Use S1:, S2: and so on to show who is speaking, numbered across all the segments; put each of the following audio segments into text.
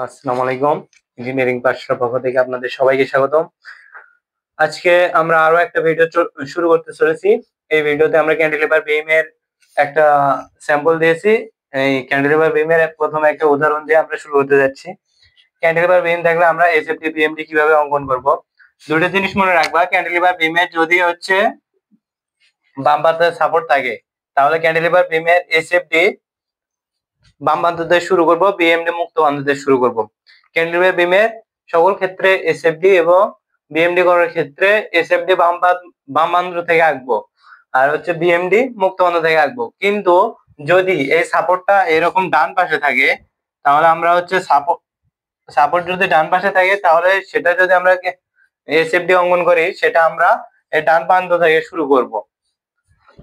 S1: আসসালামু আলাইকুম। ইঞ্জিনিয়ারিং পাঠশালার পক্ষ থেকে আপনাদের সবাইকে স্বাগতম। আজকে আমরা আরো একটা ভিডিও শুরু করতে চলেছি। এই ভিডিওতে আমরা ক্যান্টিলিভার বিম এর একটা স্যাম্পল দিয়েছি। এই ক্যান্টিলিভার বিম এর প্রথমে একটা উদাহরণ দিয়ে আমরা শুরু করতে যাচ্ছি। ক্যান্টিলিভার বিম দেখলে আমরা এসএফটি বিএমডি কিভাবে অঙ্কন করব। দুটো জিনিস মনে রাখবা, ক্যান্টিলিভার বিম এর যদি হচ্ছে বাম পাশে সাপোর্ট থাকে তাহলে ক্যান্টিলিভার বিম এর এসএফটি বাম প্রান্ত দিয়ে শুরু করব, বিএমডি মুক্ত প্রান্ত দিয়ে শুরু করব। ক্যান্টিলিভার বিমের সকল ক্ষেত্রে এসএফডি এবং বিএমডি করার ক্ষেত্রে এসএফডি বাম প্রান্ত থেকে আঁকবো আর হচ্ছে বিএমডি মুক্ত প্রান্ত থেকে আঁকবো। কিন্তু যদি এই সাপোর্টটা এরকম ডান পাশে থাকে তাহলে আমরা হচ্ছে সাপোর্ট যদি ডান পাশে থাকে তাহলে সেটা যদি আমরা এসএফডি অঙ্কন করি সেটা আমরা এই ডান প্রান্ত থেকে শুরু করব।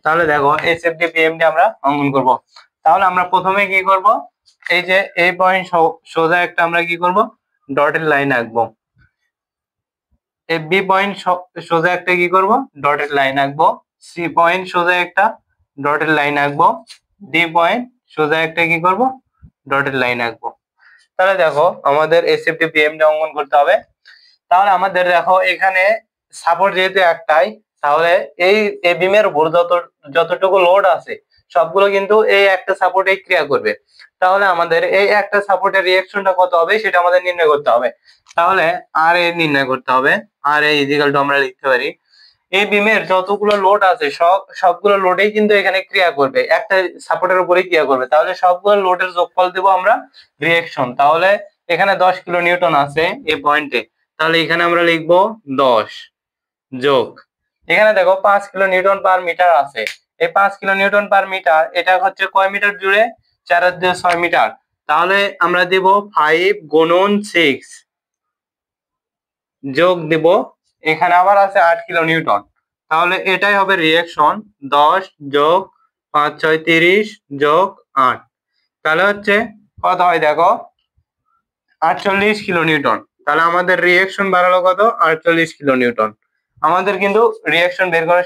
S1: তাহলে দেখো এসএফডি বিএমডি আমরা অঙ্কন করব। তাহলে আমরা প্রথমে কি করব, এই যে এই পয়েন্ট সোজা একটা আমরা কি করব, ডটেড লাইন আঁকবো। এই বি পয়েন্ট সোজা একটা কি করব, ডটেড লাইন আঁকবো। সি পয়েন্ট সোজা একটা ডটেড লাইন আঁকবো। ডি পয়েন্ট সোজা একটা কি করব, ডটেড লাইন আঁকবো। তাহলে দেখো আমাদের এসএফডি বিএমডি অঙ্কন করতে হবে। তাহলে আমাদের দেখো এখানে সাপোর্ট যেহেতু একটাই, তাহলে এই বিমের উপর যতটুকু লোড আছে সবগুলো কিন্তু এই একটা সাপোর্টে ক্রিয়া করবে। তাহলে আমাদের এই একটা সাপোর্টের রিঅ্যাকশনটা কত হবে সেটা আমাদের নির্ণয় করতে হবে। তাহলে আর এ নির্ণয় করতে হবে। আর এ ইকুয়াল টু আমরা লিখতে পারি এই বিমের যতগুলো লোড আছে সবগুলো লোডেই কিন্তু এখানে ক্রিয়া করবে, একটা সাপোর্টের উপরেই ক্রিয়া করবে। তাহলে সবগুলো লোডের যোগফল দেব আমরা রিঅ্যাকশন। তাহলে এখানে 10 কিলো নিউটন আছে এই পয়েন্টে, তাহলে এখানে আমরা লিখবো 10 যোগ এখানে দেখো 5 কিলো নিউটন পার মিটার আছে। এই 5 কিলো নিউটন পার মিটার এটা হচ্ছে কয় মিটার জুড়ে, 4/6 মিটার। তাহলে আমরা দেব 5 গুণন 6 যোগ দেব এখানে আবার আছে 8 কিলো নিউটন। তাহলে এটাই হবে রিঅ্যাকশন, 10 যোগ 5 6 30 যোগ 8। তাহলে হচ্ছে কত হয় দেখো, 48 কিলো নিউটন। তাহলে আমাদের রিঅ্যাকশন বাড়ালো কত, 48 কিলো নিউটন। আমাদের কিন্তু রিঅ্যাকশন বের করা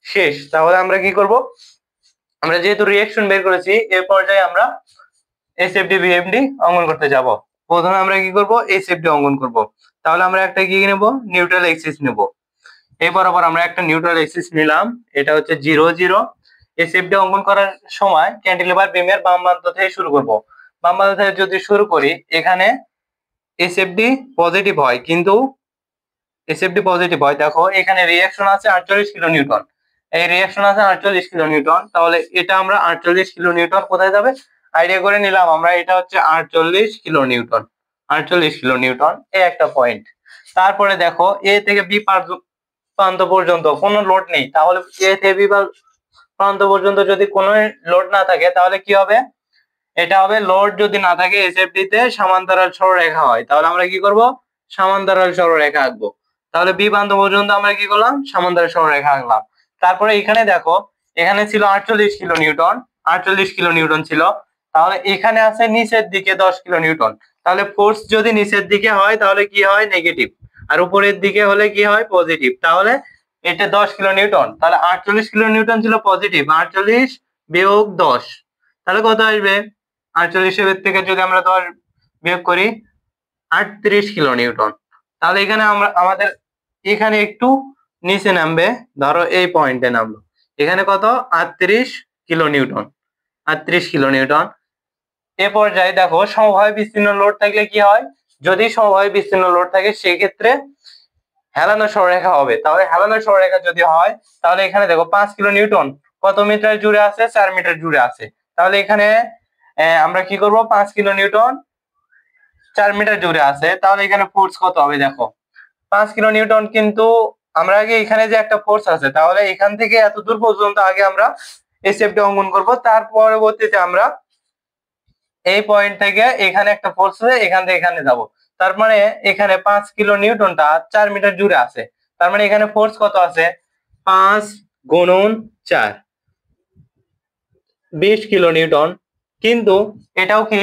S1: শেষ। তাহলে আমরা কি করব, আমরা যেহেতু রিঅ্যাকশন বের করেছি এর পর্যায়ে আমরা এসএফডি বিএমডি অঙ্কন করতে যাব। প্রথমে আমরা কি করব, এসএফডি অঙ্কন করব। তাহলে আমরা একটা কি নেব, নিউট্রাল এক্সিস নেব। এই বরাবর আমরা একটা নিউট্রাল এক্সিস নিলাম, এটা হচ্ছে 0 0। এসএফডি অঙ্কন করার সময় ক্যান্টিলিভার বিমের বাম প্রান্ত থেকে শুরু করব। বাম প্রান্ত থেকে যদি শুরু করি এখানে এসএফডি পজিটিভ হয়, কিন্তু এসএফডি পজিটিভ হয় দেখো এখানে রিঅ্যাকশন আছে 48 কিলো নিউটন। এই রিঅ্যাকশন আছে 48 কিলো নিউটন। তাহলে এটা আমরা 48 কিলো নিউটন কোথায় যাবে আইডিয়া করে নিলাম আমরা, এটা হচ্ছে 48 কিলো নিউটন। 48 কিলো নিউটন এই একটা পয়েন্ট। তারপরে দেখো এ থেকে বি প্রান্ত পর্যন্ত কোনো লোড নেই। তাহলে এ থেকে বি প্রান্ত পর্যন্ত যদি কোনো লোড না থাকে তাহলে কি হবে, এটা হবে লোড যদি না থাকে এসএফডি তে সমান্তরাল সরলরেখা হয়। তাহলে আমরা কি করব, সমান্তরাল সরলরেখা আঁকবো। তাহলে বি প্রান্ত পর্যন্ত আমরা কি করলাম, সমান্তরাল সরলরেখা আঁকলাম। তারপরে এখানে দেখো এখানে ছিল 48 কিলো নিউটন, 48 কিলো নিউটন ছিল। তাহলে এখানে আছে নিচের দিকে 10 কিলো নিউটন। তাহলে ফোর্স যদি নিচের দিকে হয় তাহলে কি হয়, নেগেটিভ, আর উপরের দিকে হলে কি হয়, পজিটিভ। তাহলে এটা 10 কিলো নিউটন, তাহলে 48 কিলো নিউটন ছিল পজিটিভ, 48 বিয়োগ 10 তাহলে কত আসবে, 48 এর থেকে যদি আমরা 10 বিয়োগ করি 38 কিলো নিউটন। তাহলে এখানে আমরা আমাদের এখানে একটু নিচে নামবে, ধরো এই পয়েন্টে নামলো, এখানে কত 38 কিলো নিউটন, 38 কিলো নিউটন। এ পর্যায়ে দেখো সমবায় বিস্তীর্ণ লোড থাকলে কি হয়, যদি সমবায় বিস্তীর্ণ লোড থাকে সেক্ষেত্রে হেলানো সরলরেখা হবে। তাহলে হেলানো সরলরেখা যদি হয় তাহলে এখানে দেখো 5 কিলো নিউটন কত মিটার জুড়ে আছে, 4 মিটার জুড়ে আছে। তাহলে এখানে আমরা কি করব, 5 কিলো নিউটন 4 মিটার জুড়ে আছে। তাহলে এখানে ফোর্স কত হবে দেখো, 5 কিলো নিউটন। কিন্তু আমরা আগে এখানে যে একটা ফোর্স আছে, তাহলে এখান থেকে এত দূর পর্যন্ত আগে আমরা এসএফডি অঙ্কন করব। তার পরবর্তীতে আমরা এই পয়েন্ট থেকে এখানে একটা ফোর্স আছে, এখান থেকে এখানে যাব। তার মানে এখানে 5 কিলো নিউটনটা 4 মিটার জুড়ে আছে। তার মানে এখানে ফোর্স কত আছে, 5 গুণন 4 20 কিলো নিউটন। কিন্তু এটাও কি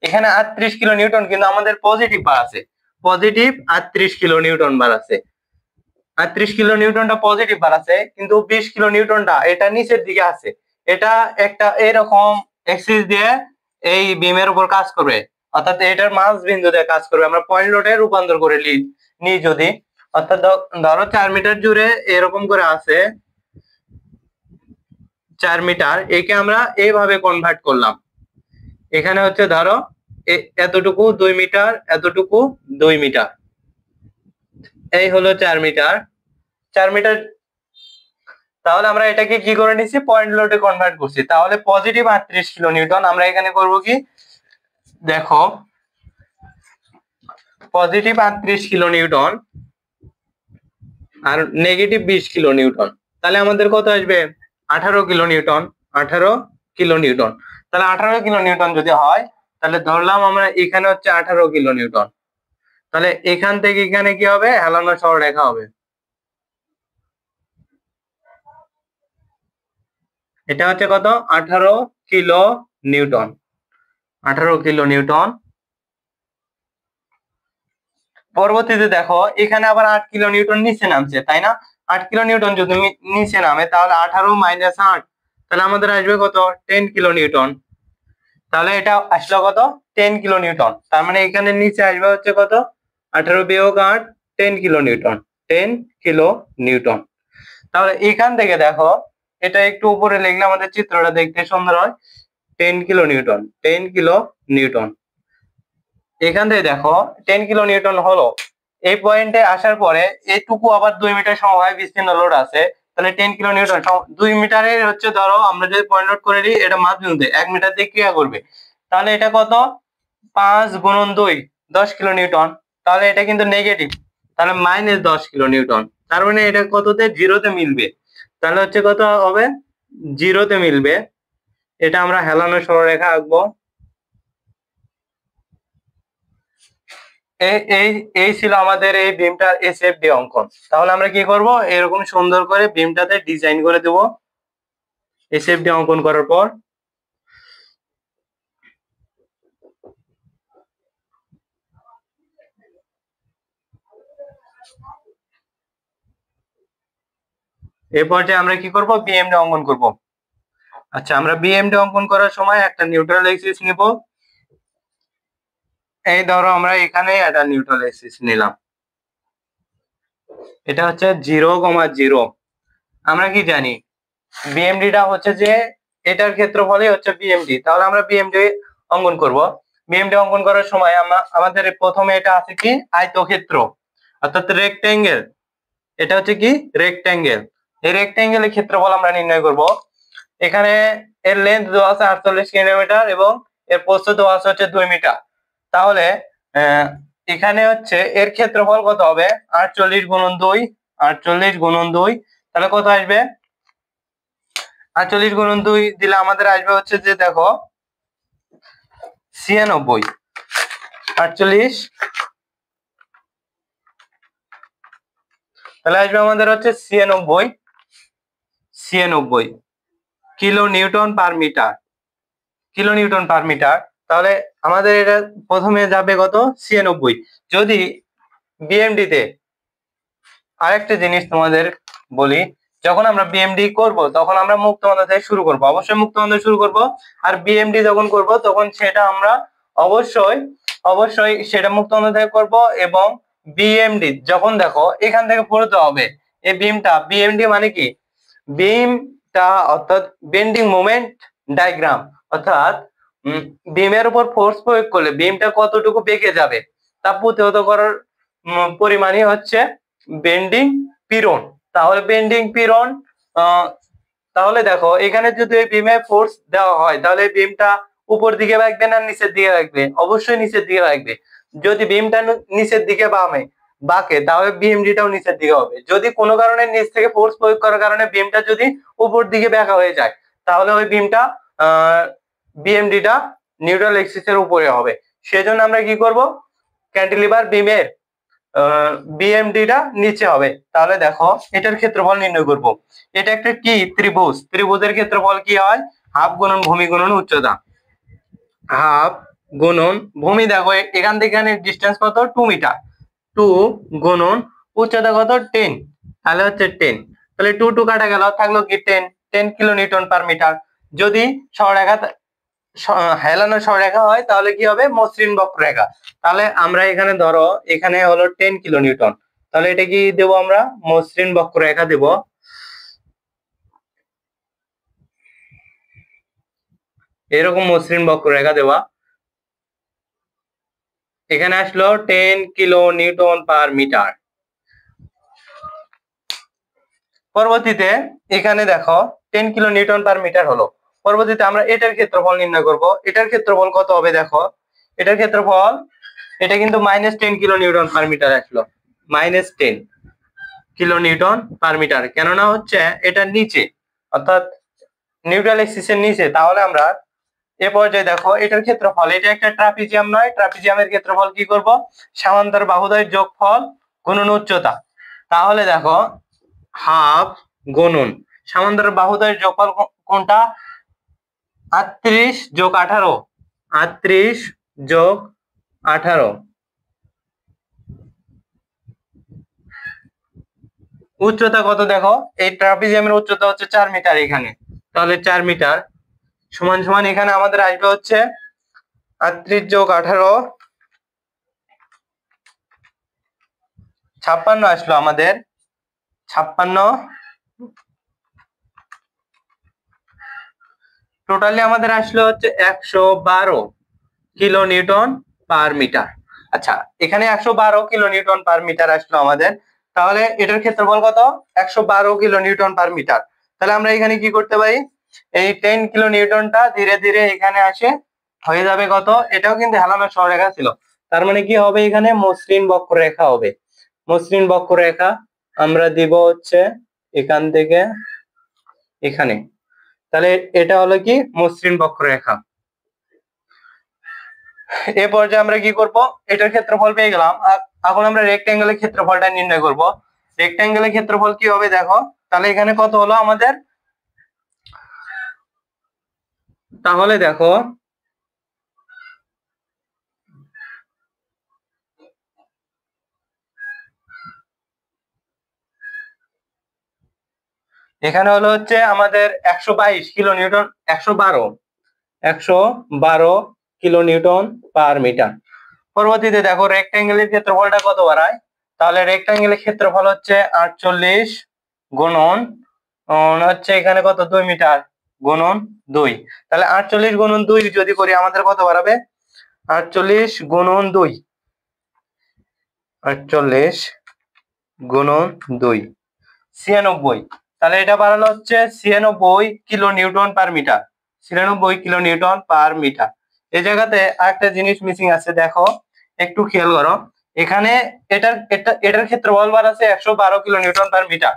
S1: এখানে 38 কিলো নিউটন, কিন্তু আমাদের পজিটিভ বার আছে, পজিটিভ 38 কিলো নিউটন বার আছে। 38 কিলো নিউটনটা পজিটিভ বার আছে, কিন্তু 20 কিলো নিউটনটা এটা নিচের দিকে আছে। এটা একটা এরকম এক্সিস দিয়ে এই বিমের উপর কাজ করবে। অর্থাৎ এটার মাঝ বিন্দুতে কাজ করবে, আমরা পয়েন্ট লোডে রূপান্তর করে নিই যদি, অর্থাৎ ধরো 4 মিটার জুড়ে এরকম করে আছে 4 মিটার, একে আমরা এইভাবে কনভার্ট করলাম। এখানে হচ্ছে ধরো এতটুকু 2 মিটার, এতটুকু 2 মিটার, এই হলো 4 মিটার। 4 মিটার, তাহলে আমরা এটাকে কি করে নিছি, পয়েন্ট লোডে কনভার্ট করছি। তাহলে পজিটিভ 38 কিলো নিউটন আমরা এখানে করব কি, দেখো পজিটিভ 38 কিলো নিউটন আর নেগেটিভ 20 কিলো নিউটন, তাহলে আমাদের কত আসবে, 18 কিলো নিউটন। 18 কিলো নিউটন, তাহলে 18 কিলো নিউটন যদি হয়, তাহলে ধরলাম আমরা এখানে হচ্ছে 18 কিলো নিউটন, তাহলে এখান থেকে এখানে কি হবে, হেলানো সরলরেখা হবে। এটা হচ্ছে কত, 18 কিলো নিউটন। 18 kilo Newton. পরবর্তীতে দেখো এখানে আবার 8 কিলো নিউটন নিচে নামছে, তাই না? 8 কিলো নিউটন যদি নিচে নামে, তাহলে 18 মাইনাস 8, তাহলে আমাদের আসবে কত, 10 কিলো নিউটন। তাহলে এটা আসলো কত, 10 কিলো নিউটন। তার মানে এখানে নিচে আসবে হচ্ছে কত, 18 বিয়োগ 8, 10 কিলো নিউটন। 10 kilo Newton. তাহলে এখান থেকে দেখো, এটা একটু উপরে লিখলে আমাদের চিত্রটা দেখতে সুন্দর হয়। 10 কিলো নিউটন, 10 কিলো নিউটন। এখান থেকে দেখো 10 কিলো নিউটন হলো, এই পয়েন্টে আসার পরে এইটুকু আবার 2 মিটার সমবায় বিস্তীর্ণ লোড আছে, তাহলে 10 কিলো নিউটন 2 মিটারের হচ্ছে, ধরো আমরা যদি পয়েন্ট লোড করে দিই, এটা মাঝ বিন্দুতে 1 মিটার দিয়ে ক্রিয়া করবে, তাহলে এটা কত, 5 গুণন 2, 10 কিলো নিউটন। তাহলে এটা কিন্তু নেগেটিভ, তাহলে মাইনাস 10 কিলো নিউটন। তার মানে এটা কততে, জিরোতে মিলবে। তাহলে হচ্ছে কত হবে, জিরোতে মিলবে। এটা আমরা হেলানো সরলরেখা আঁকবো। এই ছিল আমাদের এই বিমটার এসএফডি অঙ্কন। তাহলে আমরা কি করব, এরকম সুন্দর করে বিমটাতে ডিজাইন করে দেব। এসএফডি অঙ্কন করার পর এই পর্যায়ে আমরা কি করব, বিএমডি অঙ্কন করব। আচ্ছা, আমরা বিএমডি অঙ্কন করার সময় একটা নিউট্রাল এক্সিস নিব। এই ধরো আমরা এখানে একটা নিউট্রাল এক্সিস নিলাম, এটা হচ্ছে 0,0। আমরা কি জানি, বিএমডিটা হচ্ছে যে এটার ক্ষেত্রফলই হচ্ছে বিএমডি। তাহলে আমরা বিএমডি অঙ্কন করব। বিএমডি অঙ্কন করার সময় আমাদের প্রথমে এটা আছে কি, আয়তক্ষেত্র, অর্থাৎ রেক্টেঙ্গেল। এটা হচ্ছে কি, রেক্টেঙ্গেল। এই রেক্টেঙ্গেলের ক্ষেত্রফল আমরা নির্ণয় করব। এখানে এর লেন্থ দেওয়া আছে 48 কিলোমিটার এবং এর প্রস্থ দেওয়া আছে হচ্ছে 2 মিটার। তাহলে এখানে হচ্ছে এর ক্ষেত্রফল কত হবে, 48 গুণন 2, 48 গুণন 2, তাহলে কত আসবে, 48 গুণন 2 দিলে আমাদের আসবে হচ্ছে যে, দেখো 96, 48, তাহলে আসবে আমাদের হচ্ছে 96 kilo newton per metre, kilo newton per metre. তাহলে আমাদের এটা প্রথমে যাবে কত, 96। যদি বিএমডি তে আরেকটা জিনিস তোমাদের বলি, যখন আমরা বিএমডি করব তখন আমরা মুক্ত বান্ধব থেকে শুরু করব, অবশ্যই মুক্ত বান্ধব শুরু করব। আর বিএমডি যখন করব তখন সেটা আমরা অবশ্যই সেটা মুক্ত বান্ধব থেকে করব। এবং বিএমডি যখন দেখো এখান থেকে পড়তে হবে, এই বিমটা, বিএমডি মানে কি, বিমটা অর্থাৎ বেন্ডিং মোমেন্ট ডায়াগ্রাম, অর্থাৎ বিমের উপর ফোর্স প্রয়োগ করলে বিমটা কতটুকু বেঁকে যাবে তা প্রতিহত করার পরিমাণই হচ্ছে বেন্ডিং পীড়ন। তাহলে বেন্ডিং পীড়ন, তাহলে দেখো এখানে যদি এই বিমে ফোর্স দেওয়া হয়, তাহলে বিমটা উপর দিকে রাখবে না নিচের দিকে রাখবে, অবশ্যই নিচের দিকে রাখবে। যদি বিমটা নিচের দিকে বাঁকে, তাহলে বিএমডিটাও নিচের দিকে হবে। যদি কোনো কারণে নিচ থেকে ফোর্স প্রয়োগ করার কারণে বিমটা যদি উপর দিকে বাঁকা হয়ে যায়, তাহলে ওই বিমটা বিএমডিটা নিউট্রাল এক্সিসের উপরে হবে। সেজন্য আমরা কি করব, ক্যান্টিলিভার বিমের বিএমডিটা নিচে হবে। তাহলে দেখো এটার ক্ষেত্রফল নির্ণয় করব। এটা একটা কি, ত্রিভুজ। ত্রিভুজের ক্ষেত্রফল কি হয়, হাফ গুণন ভূমি গুণন উচ্চতা। হাফ গুণন ভূমি, দেখো এখান থেকে এখানে ডিসটেন্স কত, 2 মিটার। 2 গুণন উচ্চতা কত, 10, তাহলে হচ্ছে 10। তাহলে 2 কাটা গেল, থাকলো কি 10 কিলো নিউটন পার মিটার। যদি সরলরেখা হেলানো সরলরেখা হয় তাহলে কি হবে মসৃণ বক্ররেখা। তাহলে আমরা এখানে ধরো এখানে হলো 10 কিলো নিউটন, তাহলে এটা কি দেব আমরা মসৃণ বক্ররেখা দেব। এরকম মসৃণ বক্ররেখা দেওয়া, এখানে আসলো 10 কিলো নিউটন পার মিটার। পরবর্তীতে এখানে দেখো 10 কিলো নিউটন পার মিটার হলো। পরবর্তীতে আমরা এটার ক্ষেত্রফল নির্ণয় করব। এটার ক্ষেত্রফল কত হবে দেখো, এটার ক্ষেত্রফল এটা কিন্তু -10 কিলো নিউটন পার মিটার আসলো, -10 কিলো নিউটন পার মিটার। কেননা হচ্ছে এটা নিচে, অর্থাৎ নিউট্রাল এক্সিসের নিচে। তাহলে আমরা এ পর্যায়ে দেখো এটার ক্ষেত্রফল, এটা একটা ট্রাপিজিয়াম নয়, ট্রাপিজিয়ামের ক্ষেত্রফল কি করব, সমান্তর বাহুদ্বয়ের যোগফল গুণন উচ্চতা। তাহলে দেখো হাফ গুণন সমান্তর বাহুদ্বয়ের যোগফল কোনটা, 38 যোগ 18, 38 যোগ 18। উচ্চতা কত দেখো, এই ট্রাপিজিয়ামের উচ্চতা হচ্ছে 4 মিটার এখানে, তাহলে 4 মিটার সমান সমান এখানে আমাদের আসবে হচ্ছে 38 যোগ 18, 56 আসলো আমাদের, 56। টোটালি আমাদের আসলো হচ্ছে 112 কিলো নিউটন পার মিটার। আচ্ছা, এখানে 112 কিলো নিউটন পার মিটার আসলো আমাদের। তাহলে এটার ক্ষেত্রফল কত, 112 কিলো নিউটন পার মিটার। তাহলে আমরা এখানে কি করতে পারি, এই 10 কিলো নিউটনটা ধীরে ধীরে এখানে আসে হয়ে যাবে কত, এটাও কিন্তু হেলানো সরলরেখা ছিল, তার মানে কি হবে এখানে মসৃণ বক্ররেখা হবে। মসৃণ বক্ররেখা আমরা দিব হচ্ছে এখান থেকে এখানে, তাহলে এটা হলো কি মসৃণ বক্ররেখা। এ পর্যায়ে আমরা কি করব, এটার ক্ষেত্রফল পেয়ে গেলাম। এখন আমরা রেক্ট্যাঙ্গেলের ক্ষেত্রফলটা নির্ণয় করব। রেক্ট্যাঙ্গেলের ক্ষেত্রফল কি হবে দেখো, তাহলে এখানে কত হলো আমাদের, তাহলে দেখো এখানে হলো হচ্ছে আমাদের 122 kilo newton, 112 kilo newton per metre. পরবর্তীতে দেখো রেক্ট্যাঙ্গেলের ক্ষেত্রফলটা কত বাড়ায়, তাহলে রেক্ট্যাঙ্গেলের ক্ষেত্রফল হচ্ছে 48 গুণন হচ্ছে এখানে কত 2 মিটার গুণন 2। তাহলে 48 গুণন 2 যদি করি আমাদের কত বাড়াবে, 48 গুণন 2, 48 গুণন 2 96। তাহলে এটা বাড়ানো হচ্ছে 96 kilo newton per metre, 96 kilo newton per metre. এই জায়গাতে আরেকটা জিনিস মিসিং আছে দেখো, একটু খেয়াল করো। এখানে এটার ক্ষেত্রফল বার আছে 112 কিলো নিউটন পার মিটার,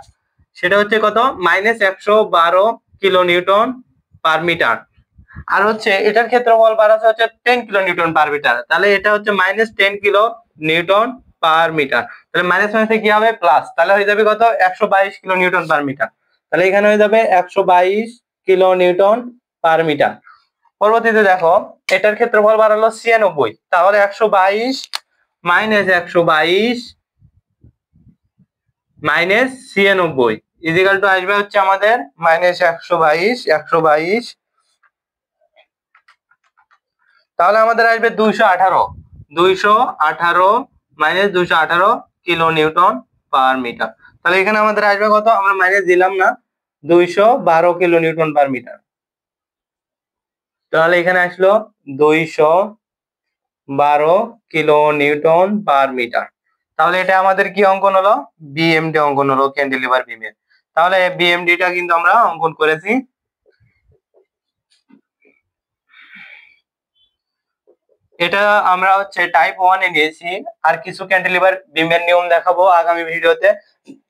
S1: সেটা হচ্ছে কত -112 কিলো নিউটন পার মিটার। আর হচ্ছে এটার ক্ষেত্রফল বার আছে হচ্ছে 10 কিলো নিউটন পার মিটার, তাহলে এটা হচ্ছে -10 কিলো নিউটন পার মিটার। তাহলে মাইনাস মাইনাসে কি হবে প্লাস, তাহলে হয়ে যাবে কত 122 কিলো নিউটন পার মিটার। তাহলে এখানে হয়ে যাবে 122 কিলো নিউটন পার মিটার। পরবর্তীতে দেখো এটার ক্ষেত্রফল বাড়ালো 96, তাহলে 122 মাইনাস 122 মাইনাস 96 ইজিক্যাল টু আসবে হচ্ছে আমাদের -122, তাহলে আমাদের আসবে 218 minus 218 kilo newton per metre. তাহলে এখানে আমাদের আসবে কত, আমরা মাইনাস দিলাম না, 212 কিলো নিউটন পার মিটার। তাহলে এখানে আসলো 212 কিলো নিউটন পার মিটার। তাহলে এটা আমাদের কি অঙ্কন হলো, বিএমডি অঙ্কন হলো ক্যান্টিলিভার বিমের। তাহলে বিএমডিটা কিন্তু আমরা অঙ্কন করেছি। এটা আমরা হচ্ছে টাইপ 1 এ নিয়েছি, আর কিছু ক্যান্টিলিভার বিমের নিয়ম দেখাবো আগামী ভিডিওতে।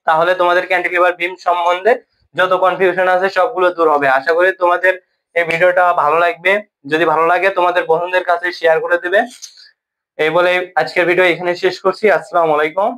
S1: তাহলে তোমাদের ক্যান্টিলিভার বিম সম্বন্ধে যত কনফিউশন আছে সবগুলো দূর হবে। আশা করি তোমাদের এই ভিডিওটা ভালো লাগবে, যদি ভালো লাগে তোমাদের বন্ধুদের কাছে শেয়ার করে দিবে। এই বলে আজকের ভিডিও এখানে শেষ করছি। আসসালামু আলাইকুম।